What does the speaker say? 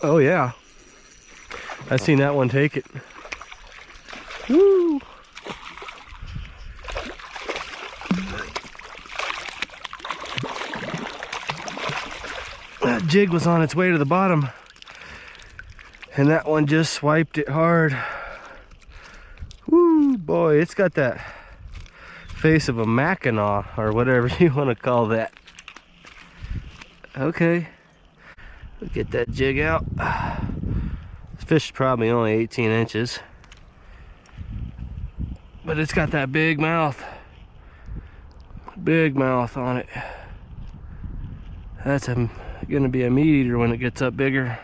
Oh yeah, I seen that one take it. Woo! That jig was on its way to the bottom, and that one just swiped it hard. Woo, boy, it's got that face of a Mackinaw, or whatever you want to call that. Okay, we'll get that jig out. This fish is probably only 18 inches, but it's got that big mouth on it. That's gonna be a meat eater when it gets up bigger.